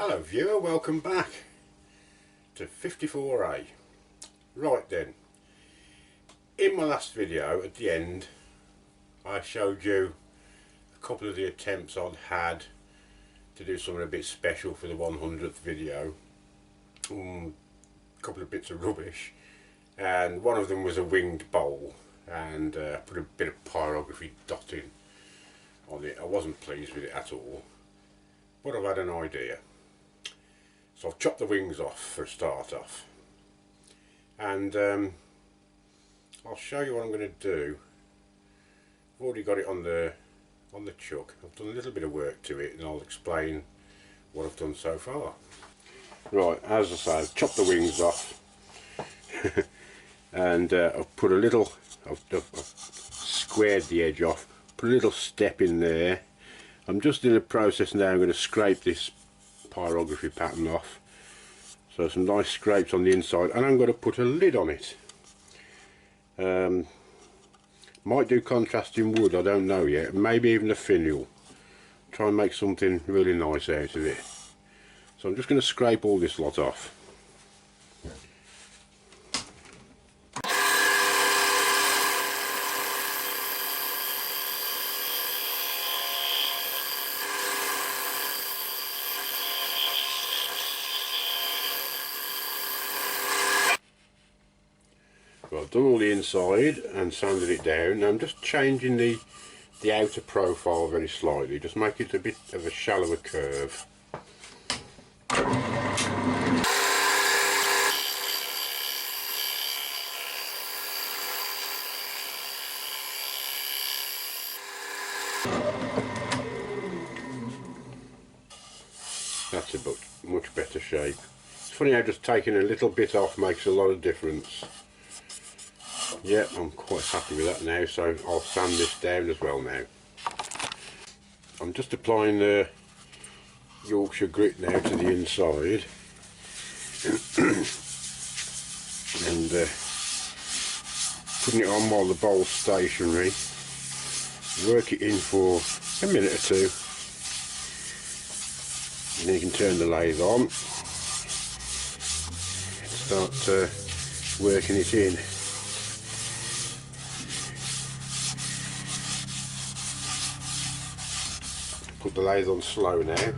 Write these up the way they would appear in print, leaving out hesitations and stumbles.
Hello viewer, welcome back to 54A. Right then, in my last video at the end I showed you a couple of the attempts I'd had to do something a bit special for the 100th video. A couple of bits of rubbish, and one of them was a winged bowl, and put a bit of pyrography dotting on it. I wasn't pleased with it at all, but I've had an idea. So I've chopped the wings off for a start off, and I'll show you what I'm going to do. I've already got it on the chuck. I've done a little bit of work to it, and I'll explain what I've done so far. Right, as I say, I've chopped the wings off and I've put a little, I've squared the edge off, put a little step in there. I'm just in the process now. I'm going to scrape this pyrography pattern off, so some nice scrapes on the inside, and I'm going to put a lid on it. Might do contrasting wood, I don't know yet, maybe even a finial. Try and make something really nice out of it. So I'm just going to scrape all this lot off. Well, I've done all the inside and sanded it down. Now I'm just changing the outer profile very slightly, just make it a bit of a shallower curve. That's a much better shape. It's funny how just taking a little bit off makes a lot of difference. Yeah, I'm quite happy with that now, so I'll sand this down as well now. I'm just applying the Yorkshire grit now to the inside and putting it on while the bowl's stationary. Work it in for a minute or two, and then you can turn the lathe on and start working it in. Put the lathe on slow now. And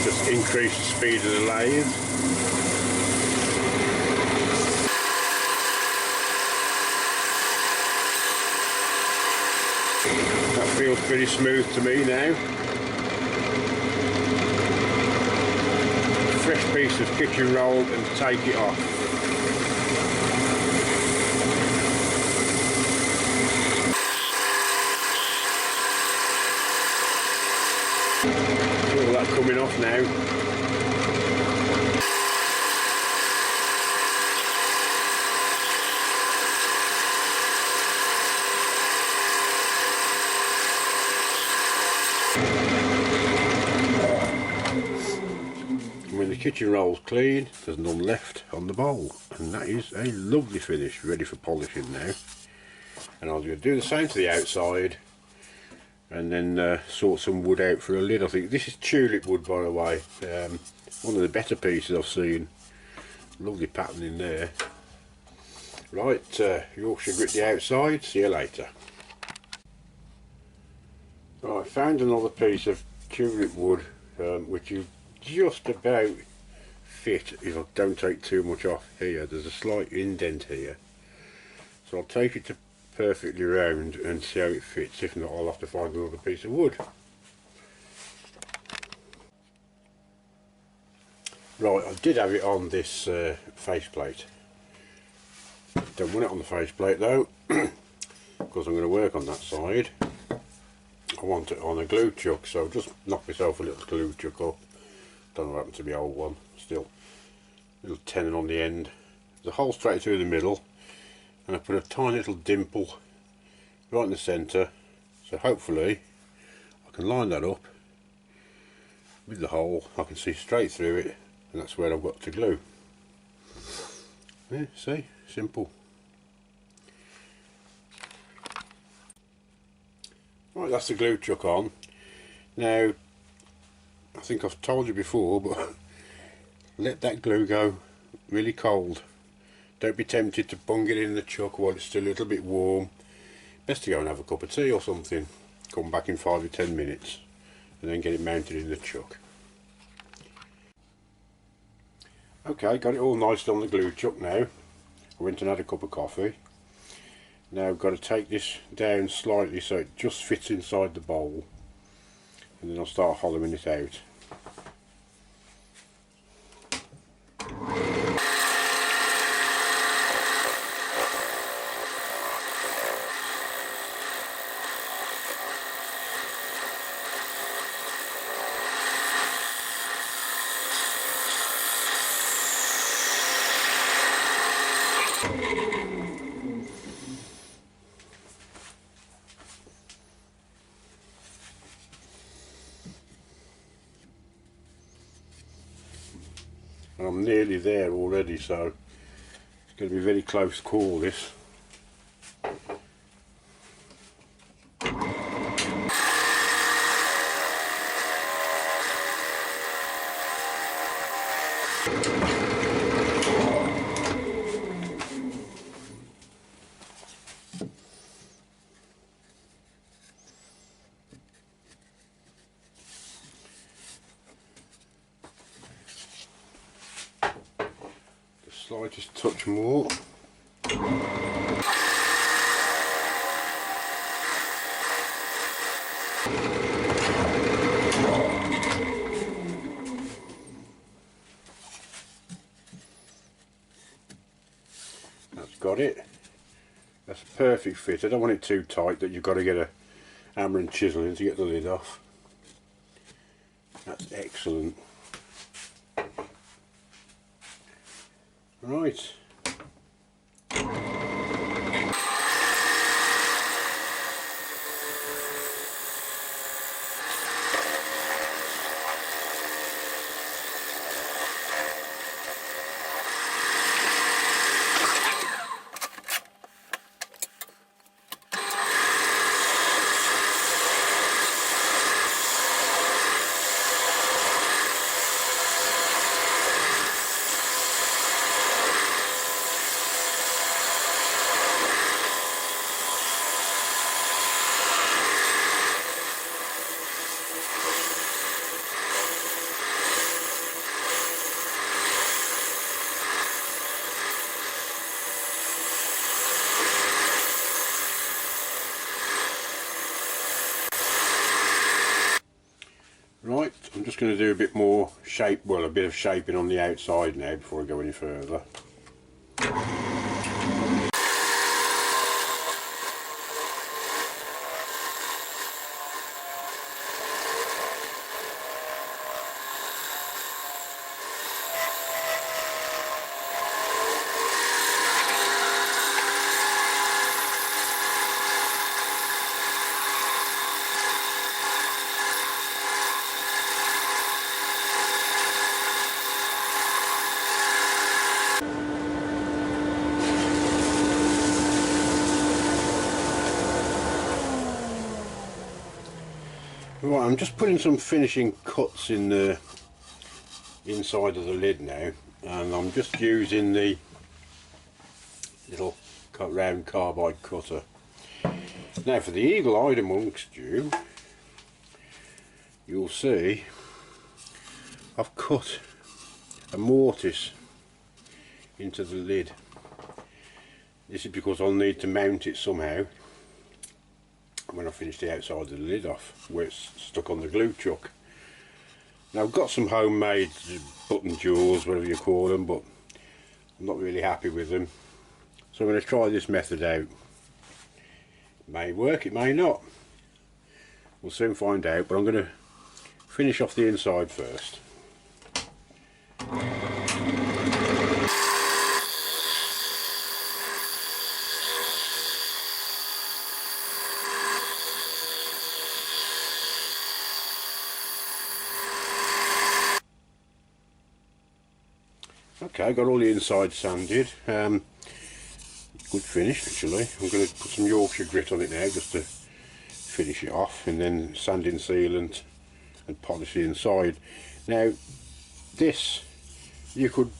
just increase the speed of the lathe. That feels pretty smooth to me now. Fresh piece of kitchen roll and take it off. All that coming off now. When the kitchen roll's clean, there's none left on the bowl, and that is a lovely finish, ready for polishing now. And I'll do the same to the outside, and then sort some wood out for a lid. I think this is Tulipwood, by the way, one of the better pieces I've seen. Lovely pattern in there. Right, Yorkshire grit the outside, see you later. Right, found another piece of Tulipwood, which you just about fit if I don't take too much off here. There's a slight indent here, so I'll take it to perfectly round and see how it fits. If not, I'll have to find another piece of wood. Right, I did have it on this faceplate. Don't want it on the faceplate though, because I'm going to work on that side. I want it on a glue chuck, so I've just knocked myself a little glue chuck up. Don't know what happened to my old one. Still, little tenon on the end. There's a hole straight through the middle, and I put a tiny little dimple right in the centre. So hopefully I can line that up with the hole I can see straight through it, and that's where I've got to glue. Yeah, see, simple. Right, that's the glue chuck on. Now, I think I've told you before, but let that glue go really cold. Don't be tempted to bung it in the chuck while it's still a little bit warm. Best to go and have a cup of tea or something. Come back in 5 or 10 minutes and then get it mounted in the chuck. Okay, got it all nice on the glue chuck now. I went and had a cup of coffee. Now I've got to take this down slightly so it just fits inside the bowl, and then I'll start hollowing it out. And I'm nearly there already, so it's going to be a very close call, this. Slightest touch more. That's got it. That's a perfect fit. I don't want it too tight that you've got to get a hammer and chisel in to get the lid off. That's excellent. Right. Right, I'm just going to do a bit more shape, well, a bit of shaping on the outside now before I go any further. Right, I'm just putting some finishing cuts in the inside of the lid now, and I'm just using the little round carbide cutter. Now for the eagle-eyed amongst you, you'll see I've cut a mortise into the lid. This is because I'll need to mount it somehow when I finish the outside of the lid off, where it's stuck on the glue chuck. Now I've got some homemade button jaws, whatever you call them, but I'm not really happy with them, so I'm going to try this method out. It may work, it may not, we'll soon find out, but I'm going to finish off the inside first. Okay, got all the inside sanded. Good finish actually. I'm going to put some Yorkshire grit on it now just to finish it off, and then sanding sealant and polish the inside. Now this, you could,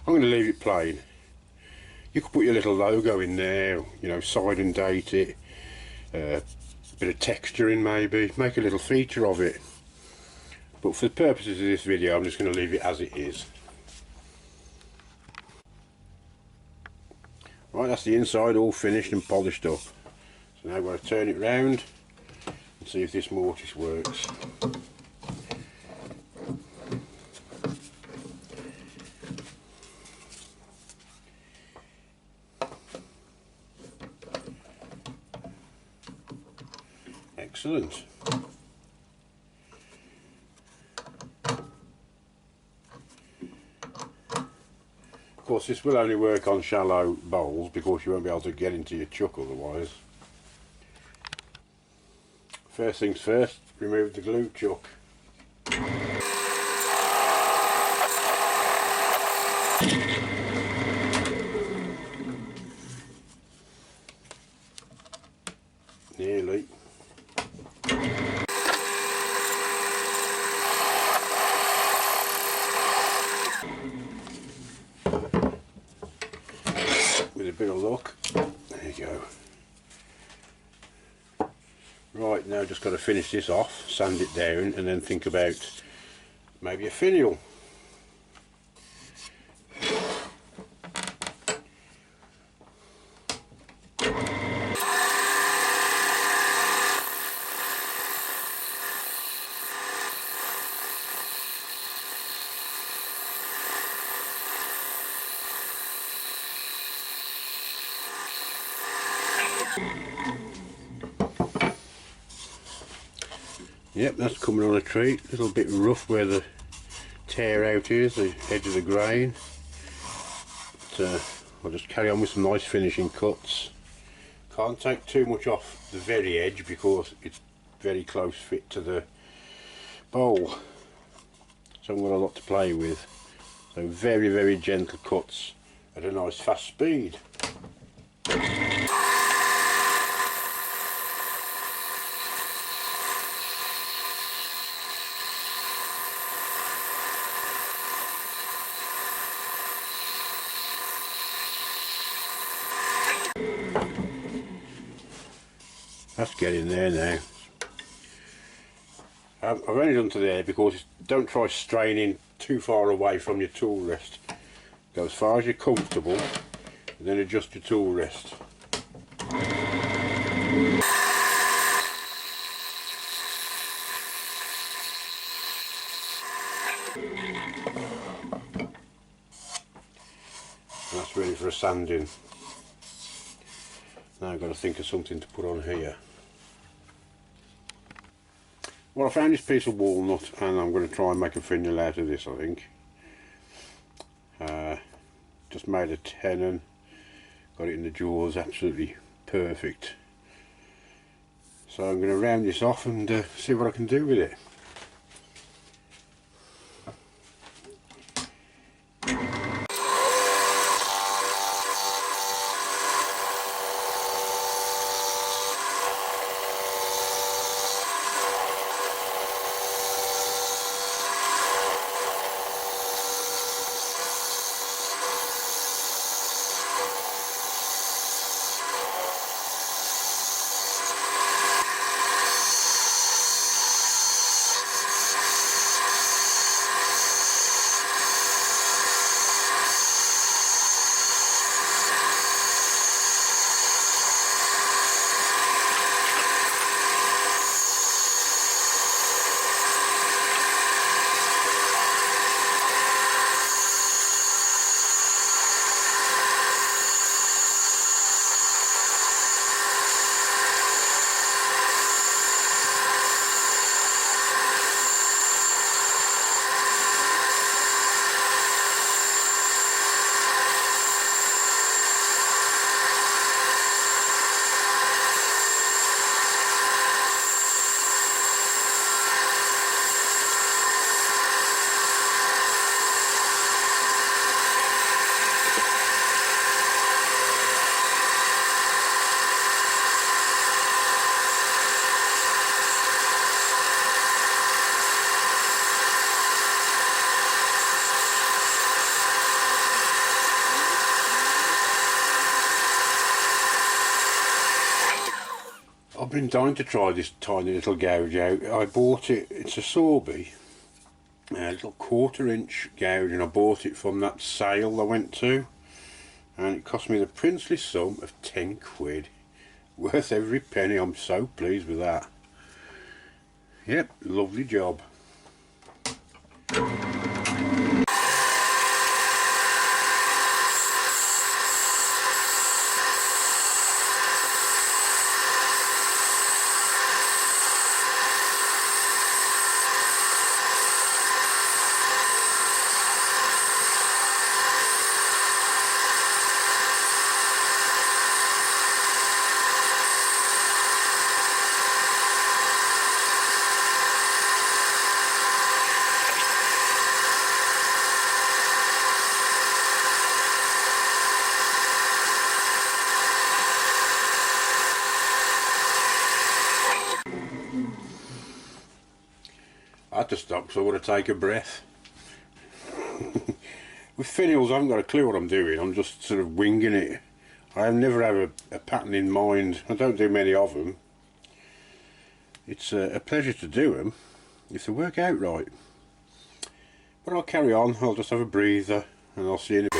I'm going to leave it plain. You could put your little logo in there, you know, side and date it, bit of texturing maybe, make a little feature of it. But for the purposes of this video, I'm just going to leave it as it is. Right, that's the inside all finished and polished up. So now I'm going to turn it round and see if this mortise works. Excellent. Of course, this will only work on shallow bowls because you won't be able to get into your chuck otherwise. First things first, remove the glue chuck. Nearly. With a bit of luck, there you go. Right, now just got to finish this off, sand it down, and then think about maybe a finial. Yep, that's coming on a treat. A little bit rough where the tear out is, the edge of the grain. But, I'll just carry on with some nice finishing cuts. Can't take too much off the very edge because it's very close fit to the bowl. So I've got a lot to play with. So very, very gentle cuts at a nice fast speed. That's getting there now. I've only done to there because don't try straining too far away from your tool rest. Go as far as you're comfortable and then adjust your tool rest. And that's ready for a sanding. Now I've got to think of something to put on here. Well, I found this piece of walnut and I'm going to try and make a finial out of this, I think. Just made a tenon, got it in the jaws, absolutely perfect. So I'm going to round this off and see what I can do with it. been dying to try this tiny little gouge out. I bought it, it's a Sorby, a little 1/4 inch gouge, and I bought it from that sale I went to, and it cost me the princely sum of 10 quid. Worth every penny. I'm so pleased with that. Yep, lovely job. I had to stop because I want to take a breath. With finials I haven't got a clue what I'm doing, I'm just sort of winging it. I never have a pattern in mind. I don't do many of them. It's a pleasure to do them if they work out right. But I'll carry on, I'll just have a breather and I'll see you in a bit.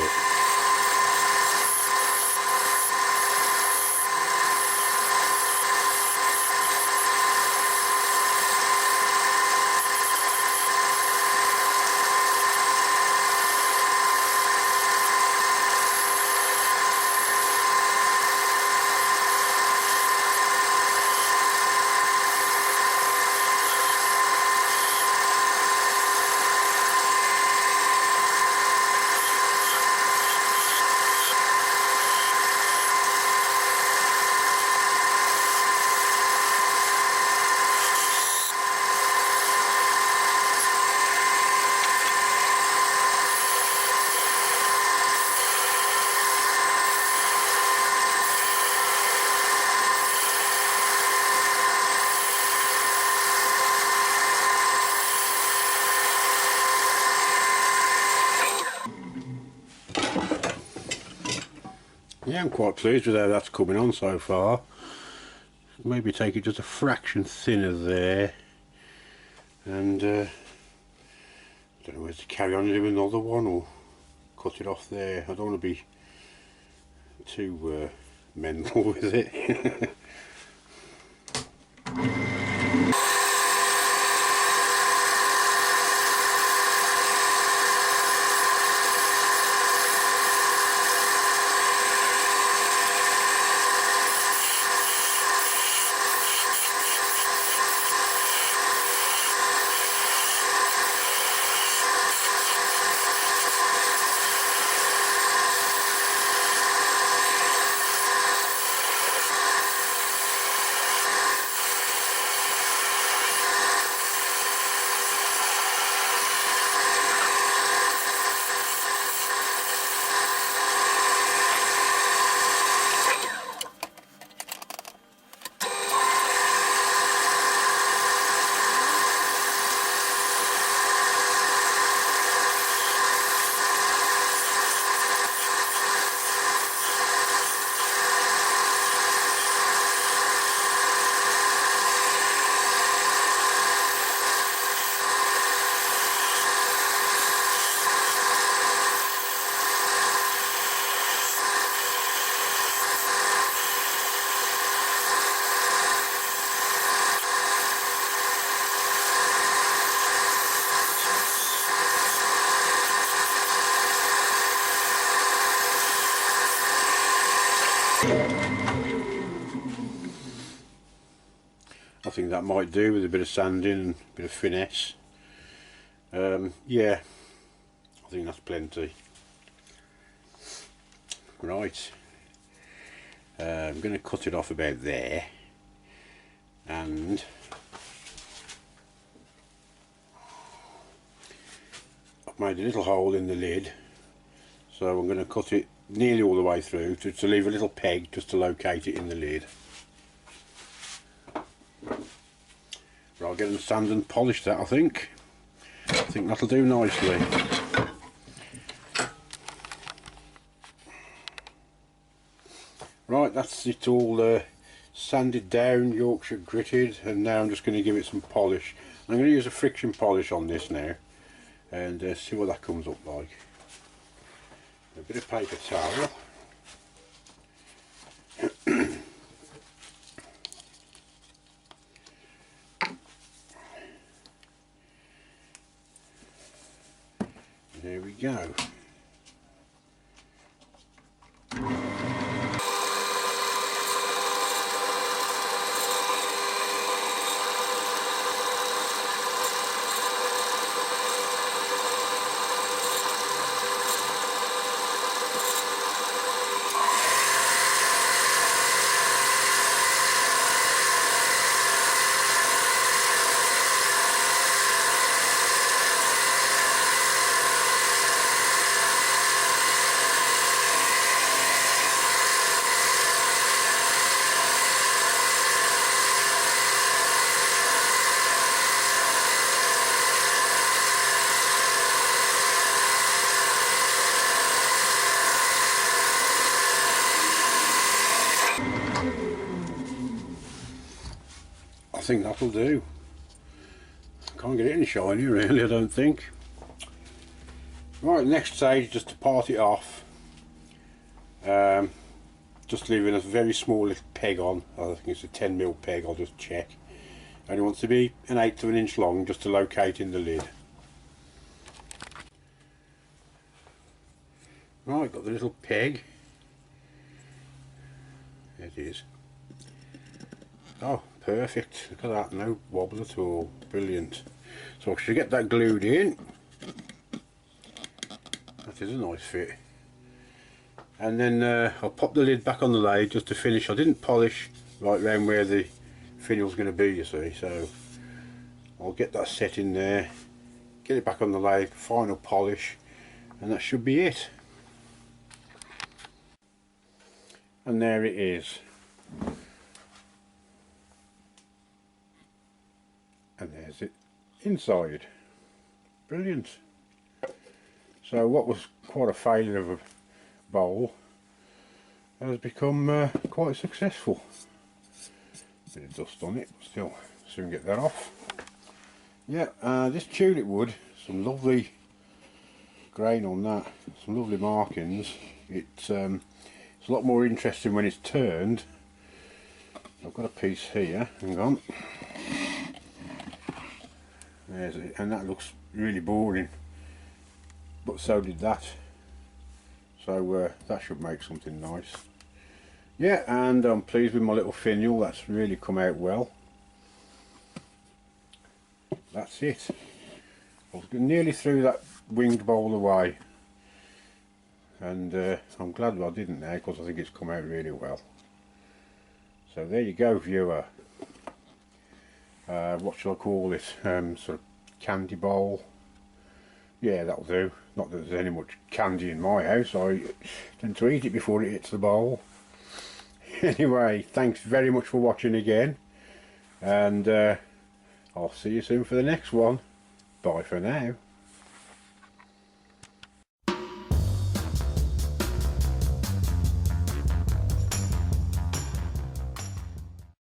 Yeah, I'm quite pleased with how that's coming on so far. Maybe take it just a fraction thinner there, and I don't know whether to carry on and do another one or cut it off there. I don't want to be too mental with it. I think that might do with a bit of sanding and a bit of finesse. Yeah, I think that's plenty. Right, I'm going to cut it off about there, and I've made a little hole in the lid, so I'm going to cut it nearly all the way through to leave a little peg just to locate it in the lid. But I'll get and sand and polish that, I think. I think that'll do nicely. Right, that's it all sanded down, Yorkshire gritted, and now I'm just going to give it some polish. I'm going to use a friction polish on this now and see what that comes up like. A bit of paper towel. There we go. I think that'll do. Can't get it any shiny really, I don't think. Right, next stage, just to part it off. Just leaving a very small little peg on. I think it's a 10mm peg, I'll just check. And it wants to be 1/8 of an inch long, just to locate in the lid. Right, got the little peg. There it is. Oh, perfect. Look at that, no wobble at all. Brilliant. So I should get that glued in. That is a nice fit. And then I'll pop the lid back on the lathe just to finish. I didn't polish right round where the finial's going to be, you see, so I'll get that set in there, get it back on the lathe, final polish, and that should be it. And there it is. And there's it inside. Brilliant. So what was quite a failure of a bowl has become quite successful. Bit of dust on it, still soon get that off. Yeah, this tulip wood, some lovely grain on that, some lovely markings. It's a lot more interesting when it's turned. I've got a piece here, hang on. There's it, and that looks really boring, but so did that. So that should make something nice. Yeah, and I'm pleased with my little finial. That's really come out well. That's it. I was nearly threw that winged bowl away, and I'm glad I didn't now, because I think it's come out really well. So there you go, viewer. What shall I call it? Sort of candy bowl. Yeah, that'll do. Not that there's any much candy in my house. I tend to eat it before it hits the bowl. Anyway, thanks very much for watching again, and I'll see you soon for the next one. Bye for now.